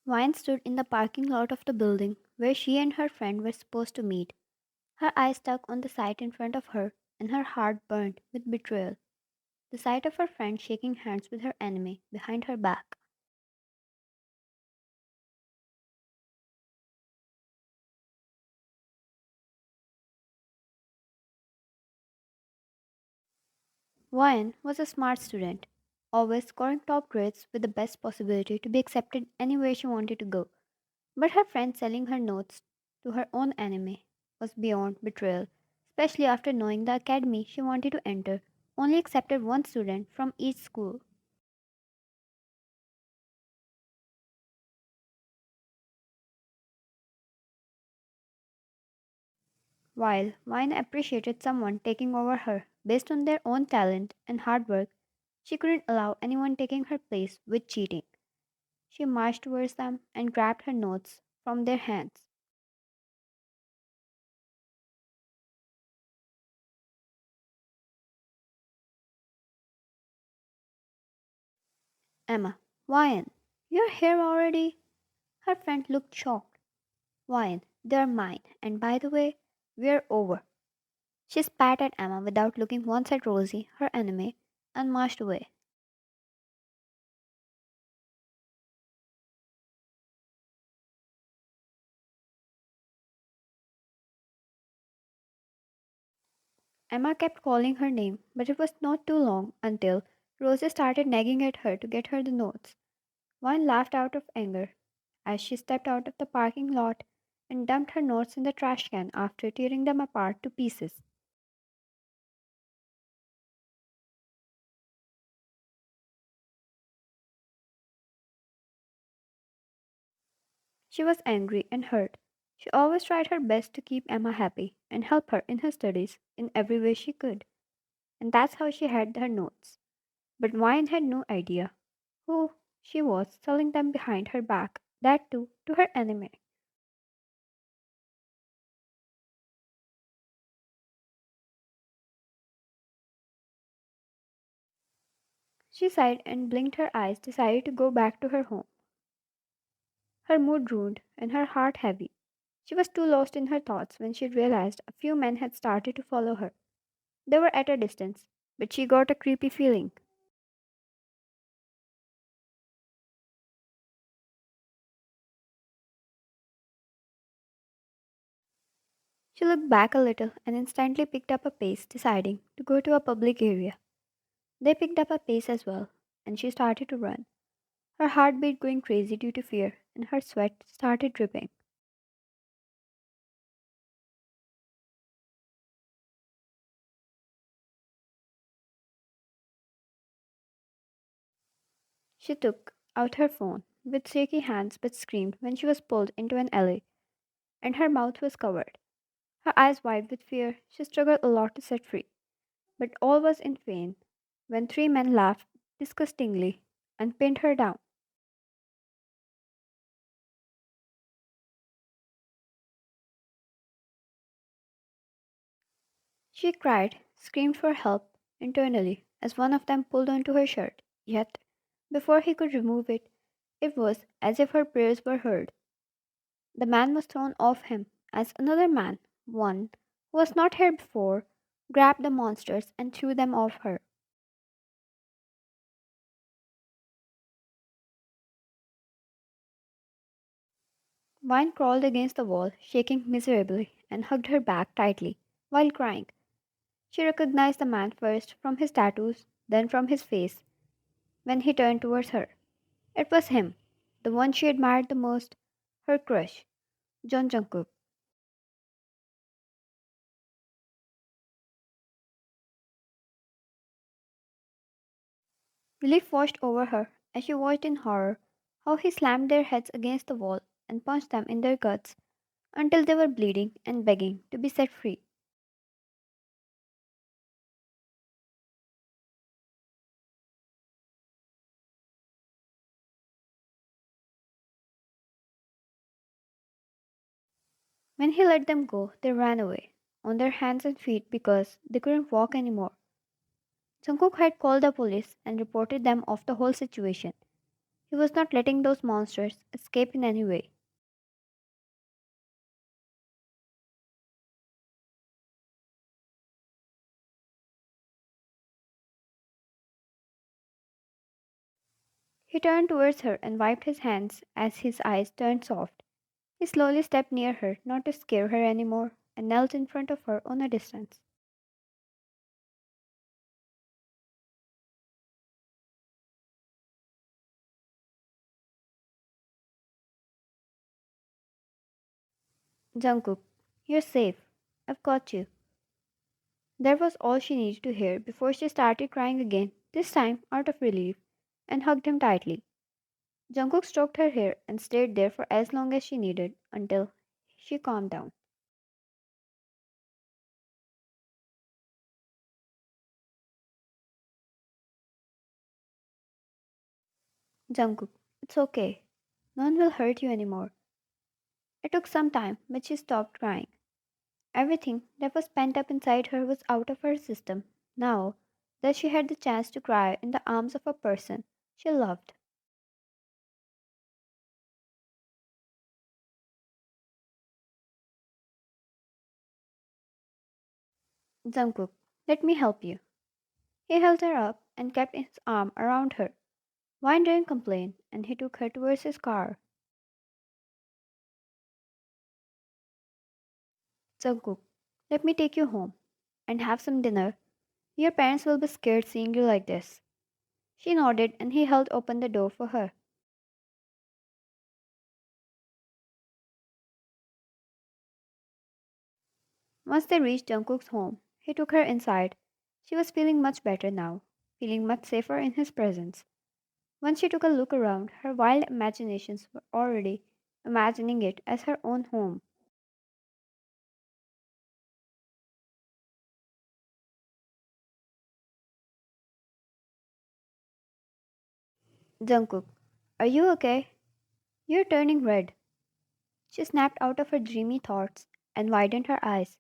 Vine stood in the parking lot of the building where she and her friend were supposed to meet. Her eyes stuck on the sight in front of her, and her heart burned with betrayal. The sight of her friend shaking hands with her enemy behind her back. Vine was a smart student, always scoring top grades with the best possibility to be accepted anywhere she wanted to go. But her friend selling her notes to her own enemy was beyond betrayal, especially after knowing the academy she wanted to enter only accepted one student from each school. While Vine appreciated someone taking over her based on their own talent and hard work, she couldn't allow anyone taking her place with cheating. She marched towards them and grabbed her notes from their hands. Emma, Vine, you're here already? Her friend looked shocked. Vine, they're mine, and by the way, we're over. She spat at Emma without looking once at Rosie, her enemy, and marched away. Emma kept calling her name, but it was not too long until Rosie started nagging at her to get her the notes. Vine laughed out of anger as she stepped out of the parking lot and dumped her notes in the trash can after tearing them apart to pieces. She was angry and hurt. She always tried her best to keep Emma happy and help her in her studies in every way she could, and that's how she had her notes. But Vine had no idea who she was selling them behind her back, that too to her enemy. She sighed and blinked her eyes, decided to go back to her home, her mood ruined and her heart heavy. She was too lost in her thoughts when she realized a few men had started to follow her. They were at a distance, but she got a creepy feeling. She looked back a little and instantly picked up a pace, deciding to go to a public area. They picked up a pace as well, and she started to run, her heartbeat going crazy due to fear, and her sweat started dripping. She took out her phone with shaky hands but screamed when she was pulled into an alley, and her mouth was covered. Her eyes wide with fear, she struggled a lot to set free, but all was in vain when three men laughed disgustingly and pinned her down. She cried, screamed for help internally as one of them pulled onto her shirt. Yet, before he could remove it, it was as if her prayers were heard. The man was thrown off him as another man, one who was not here before, grabbed the monsters and threw them off her. Vine crawled against the wall, shaking miserably, and hugged her back tightly while crying. She recognized the man first from his tattoos, then from his face when he turned towards her. It was him, the one she admired the most, her crush, Jungkook. Relief washed over her as she watched in horror how he slammed their heads against the wall and punched them in their guts until they were bleeding and begging to be set free. When he let them go, they ran away, on their hands and feet because they couldn't walk anymore. Jungkook had called the police and reported them of the whole situation. He was not letting those monsters escape in any way. He turned towards her and wiped his hands as his eyes turned soft. He slowly stepped near her, not to scare her anymore, and knelt in front of her on a distance. Jungkook, you're safe. I've got you. That was all she needed to hear before she started crying again, this time out of relief, and hugged him tightly. Jungkook stroked her hair and stayed there for as long as she needed until she calmed down. Jungkook, it's okay. No one will hurt you anymore. It took some time, but she stopped crying. Everything that was pent up inside her was out of her system now that she had the chance to cry in the arms of a person she loved. Jungkook, let me help you. He held her up and kept his arm around her. Wine didn't complain, and he took her towards his car. Jungkook, let me take you home and have some dinner. Your parents will be scared seeing you like this. She nodded and he held open the door for her. Once they reached Jungkook's home, he took her inside. She was feeling much better now, feeling much safer in his presence. Once she took a look around, her wild imaginations were already imagining it as her own home. Jungkook, are you okay? You're turning red. She snapped out of her dreamy thoughts and widened her eyes.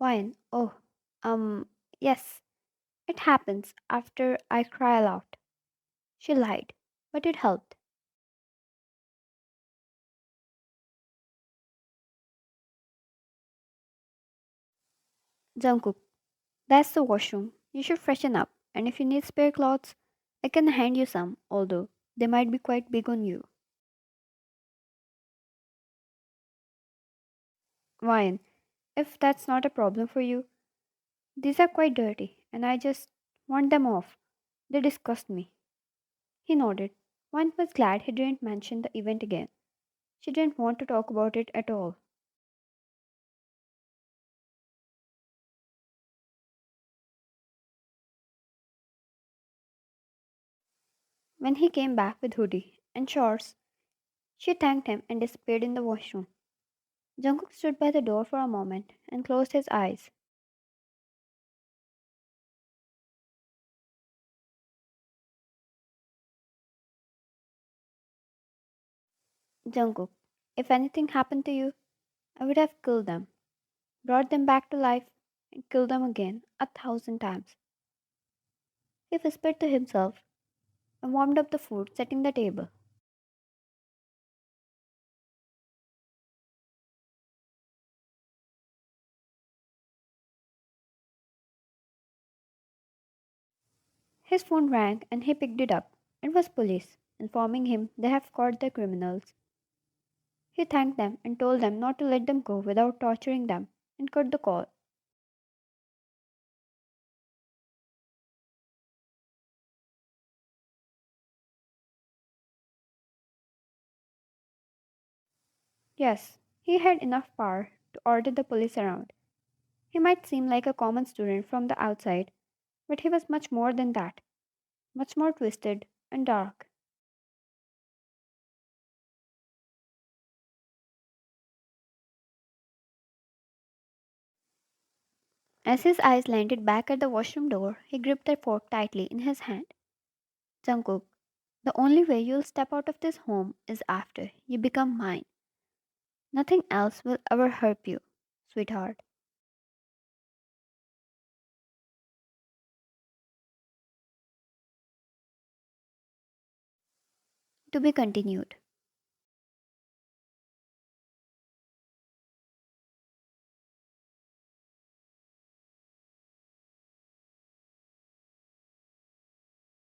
Wine, oh, um, yes, it happens after I cry a lot. She lied, but it helped. Jungkook, that's the washroom. You should freshen up, and if you need spare clothes, I can hand you some, although they might be quite big on you. Wine, if that's not a problem for you, these are quite dirty, and I just want them off. They disgust me. He nodded. Wine was glad he didn't mention the event again. She didn't want to talk about it at all. When he came back with hoodie and shorts, she thanked him and disappeared in the washroom. Jungkook stood by the door for a moment and closed his eyes. Jungkook, if anything happened to you, I would have killed them, brought them back to life, and killed them again 1,000 times. He whispered to himself and warmed up the food, setting the table. His phone rang and he picked it up. It was police, informing him they have caught the criminals. He thanked them and told them not to let them go without torturing them and cut the call. Yes, he had enough power to order the police around. He might seem like a common student from the outside, but he was much more than that, much more twisted and dark. As his eyes landed back at the washroom door, he gripped the fork tightly in his hand. Jungkook, the only way you'll step out of this home is after you become mine. Nothing else will ever hurt you, sweetheart. To be continued.